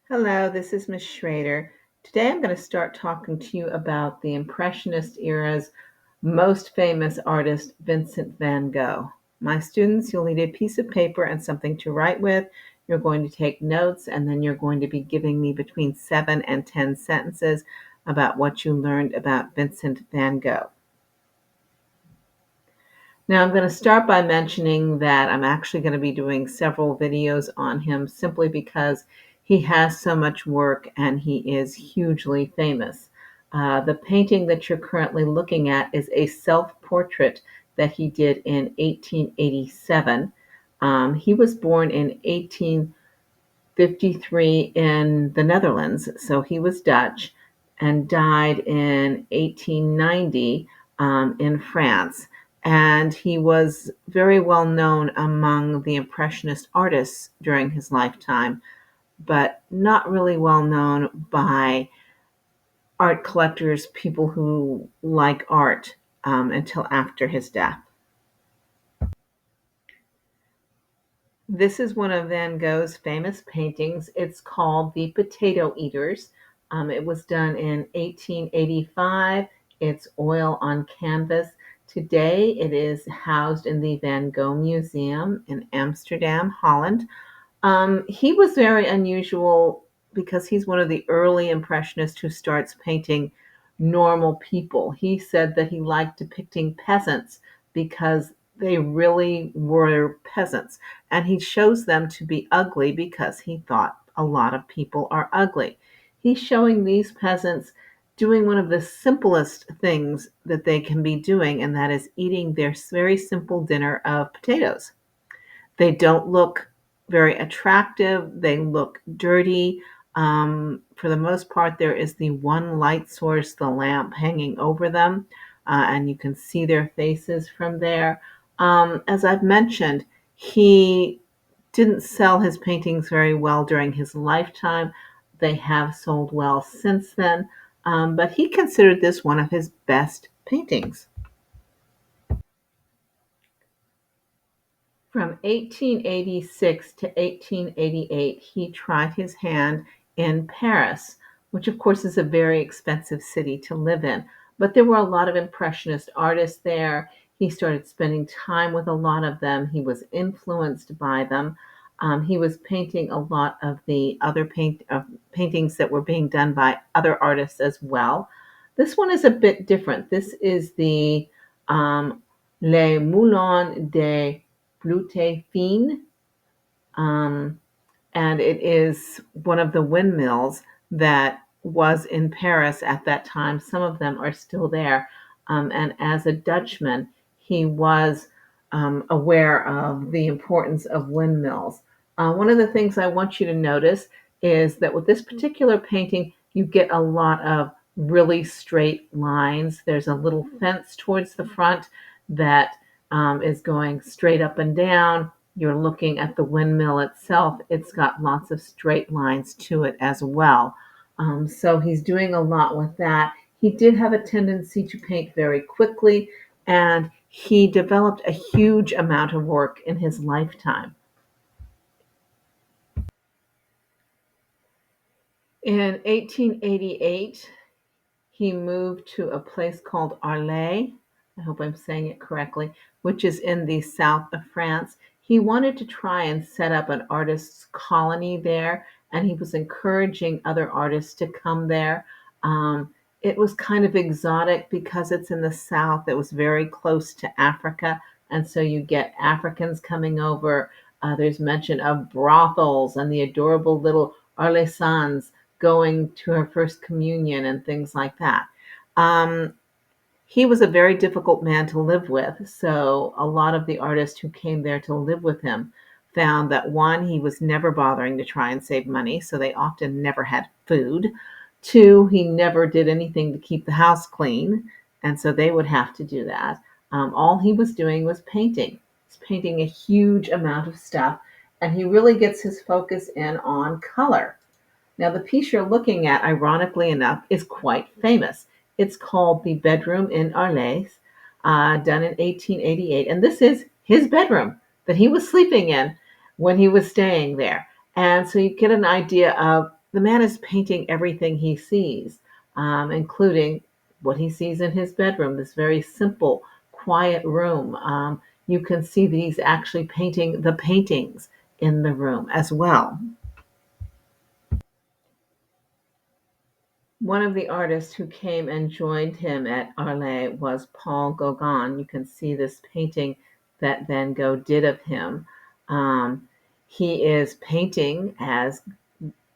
Hello, this is Miss Schrader. Today I'm going to start talking to you about the Impressionist era's most famous artist, Vincent van Gogh. My students, you'll need a piece of paper and something to write with. You're going to take notes, and then you're going to be giving me between 7 and 10 sentences about what you learned about Vincent van Gogh. Now, I'm going to start by mentioning that I'm actually going to be doing several videos on him simply because he has so much work and he is hugely famous. The painting that you're currently looking at is a self-portrait that he did in 1887. He was born in 1853 in the Netherlands, so he was Dutch, and died in 1890 in France. And he was very well known among the Impressionist artists during his lifetime, but not really well known by art collectors, people who like art, until after his death. This is one of Van Gogh's famous paintings. It's called The Potato Eaters. It was done in 1885. It's oil on canvas. Today it is housed in the Van Gogh Museum in Amsterdam, Holland. He was very unusual because he's one of the early Impressionists who starts painting normal people. He said that he liked depicting peasants because they really were peasants. And he shows them to be ugly because he thought a lot of people are ugly. He's showing these peasants doing one of the simplest things that they can be doing, and that is eating their very simple dinner of potatoes. They don't look very attractive. They look dirty. For the most part, there is the one light source, the lamp, hanging over them, and you can see their faces from there. As I've mentioned, he didn't sell his paintings very well during his lifetime. They have sold well since then, but he considered this one of his best paintings. From 1886 to 1888, he tried his hand in Paris, which of course is a very expensive city to live in. But there were a lot of Impressionist artists there. He started spending time with a lot of them. He was influenced by them. He was painting a lot of the other paintings that were being done by other artists as well. This one is a bit different. This is the Les Moulins de Bleuté Fine, um, and it is one of the windmills that was in Paris at that time. Some of them are still there. And as a Dutchman, he was aware of the importance of windmills. One of the things I want you to notice is that with this particular painting, you get a lot of really straight lines. There's a little fence towards the front that is going straight up and down. You're looking at the windmill itself. It's got lots of straight lines to it as well. So he's doing a lot with that. He did have a tendency to paint very quickly, and he developed a huge amount of work in his lifetime. In 1888, he moved to a place called Arles. I hope I'm saying it correctly, which is in the south of France. He wanted to try and set up an artists' colony there, and he was encouraging other artists to come there. It was kind of exotic because it's in the south. It was very close to Africa, and so you get Africans coming over. There's mention of brothels and the adorable little Arlesans going to her first communion and things like that. Um, he was a very difficult man to live with. So a lot of the artists who came there to live with him found that one, he was never bothering to try and save money, so they often never had food. Two, he never did anything to keep the house clean, and so they would have to do that. All he was doing was painting. He's painting a huge amount of stuff, and he really gets his focus in on color. Now, the piece you're looking at, ironically enough, is quite famous. It's called The Bedroom in Arles, done in 1888. And this is his bedroom that he was sleeping in when he was staying there. And so you get an idea of the man is painting everything he sees, including what he sees in his bedroom, this very simple, quiet room. You can see that he's actually painting the paintings in the room as well. One of the artists who came and joined him at Arles was Paul Gauguin. You can see this painting that Van Gogh did of him. Um, he is painting as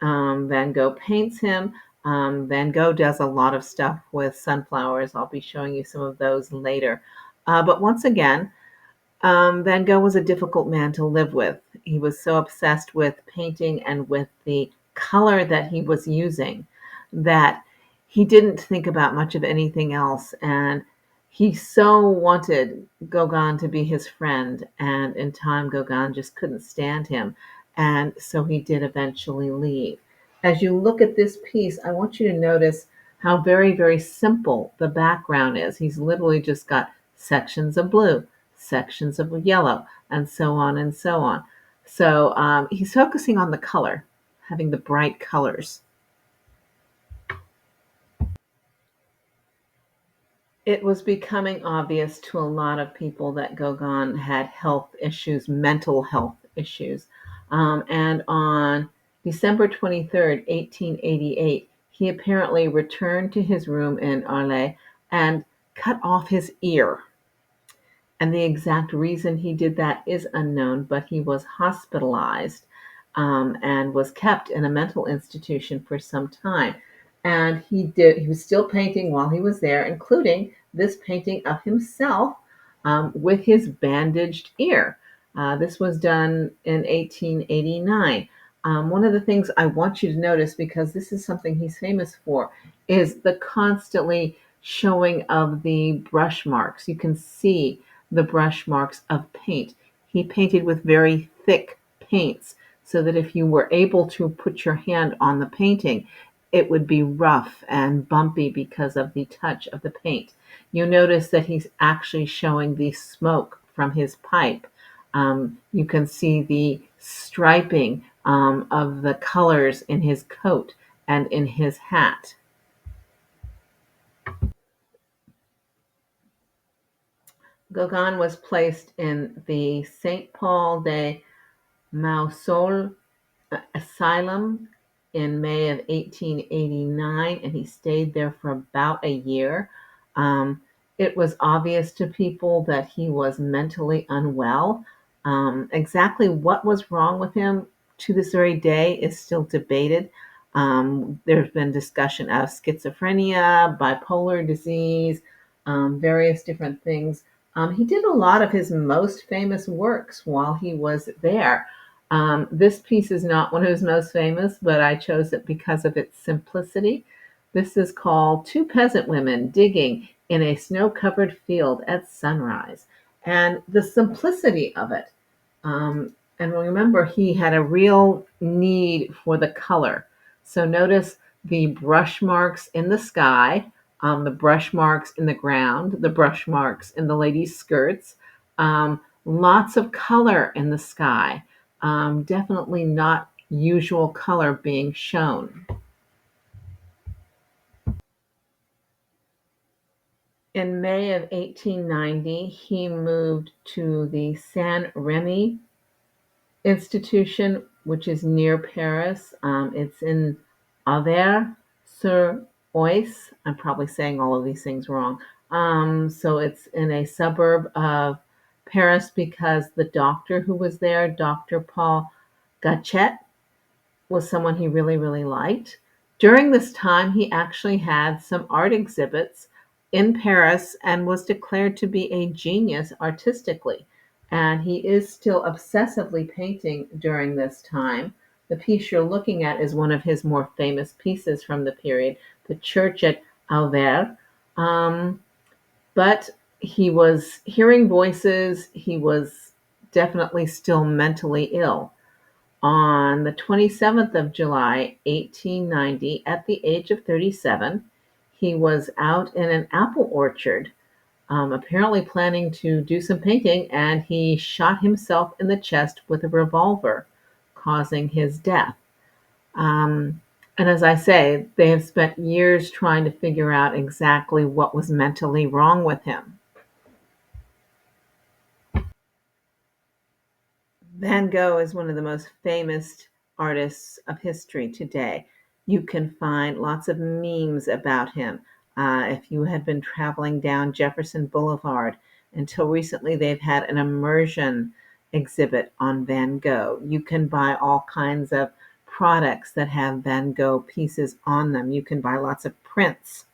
Van Gogh paints him. Van Gogh does a lot of stuff with sunflowers. I'll be showing you some of those later. But once again, Van Gogh was a difficult man to live with. He was so obsessed with painting and with the color that he was using that he didn't think about much of anything else. And he so wanted Gauguin to be his friend. And in time, Gauguin just couldn't stand him. And so he did eventually leave. As you look at this piece, I want you to notice how very, very simple the background is. He's literally just got sections of blue, sections of yellow, and so on and so on. So he's focusing on the color, having the bright colors. It was becoming obvious to a lot of people that Gauguin had health issues, mental health issues. And on December 23rd, 1888, he apparently returned to his room in Arles and cut off his ear. And the exact reason he did that is unknown, but he was hospitalized and was kept in a mental institution for some time. And he was still painting while he was there, including this painting of himself with his bandaged ear. This was done in 1889. One of the things I want you to notice, because this is something he's famous for, is the constantly showing of the brush marks. You can see the brush marks of paint. He painted with very thick paints so that if you were able to put your hand on the painting, it would be rough and bumpy because of the touch of the paint. You notice that he's actually showing the smoke from his pipe. You can see the striping of the colors in his coat and in his hat. Gauguin was placed in the St. Paul de Mausole asylum in May of 1889, and he stayed there for about a year. Um, it was obvious to people that he was mentally unwell. Exactly what was wrong with him to this very day is still debated. There's been discussion of schizophrenia, bipolar disease, various different things. He did a lot of his most famous works while he was there. This piece is not one of his most famous, but I chose it because of its simplicity. This is called Two Peasant Women Digging in a Snow-Covered Field at Sunrise. And the simplicity of it. And remember, he had a real need for the color. So notice the brush marks in the sky, the brush marks in the ground, the brush marks in the ladies' skirts, lots of color in the sky. Definitely not usual color being shown. In May of 1890, he moved to the Saint Remy institution, which is near Paris. It's in Auvers-sur-Oise. I'm probably saying all of these things wrong. So it's in a suburb of Paris because the doctor who was there, Dr. Paul Gachet, was someone he really, really liked. During this time, he actually had some art exhibits in Paris and was declared to be a genius artistically. And he is still obsessively painting during this time. The piece you're looking at is one of his more famous pieces from the period, the church at Auvers. But he was hearing voices. He was definitely still mentally ill. On the 27th of July, 1890, at the age of 37, he was out in an apple orchard, apparently planning to do some painting, and he shot himself in the chest with a revolver, causing his death. Um, And as I say, they have spent years trying to figure out exactly what was mentally wrong with him. Van Gogh is one of the most famous artists of history today. You can find lots of memes about him. If you had been traveling down Jefferson Boulevard, until recently, they've had an immersion exhibit on Van Gogh. You can buy all kinds of products that have Van Gogh pieces on them. You can buy lots of prints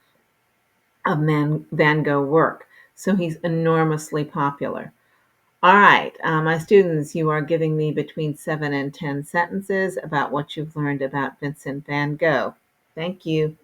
of Van Gogh work. So he's enormously popular. All right, my students, you are giving me between 7 and 10 sentences about what you've learned about Vincent van Gogh. Thank you.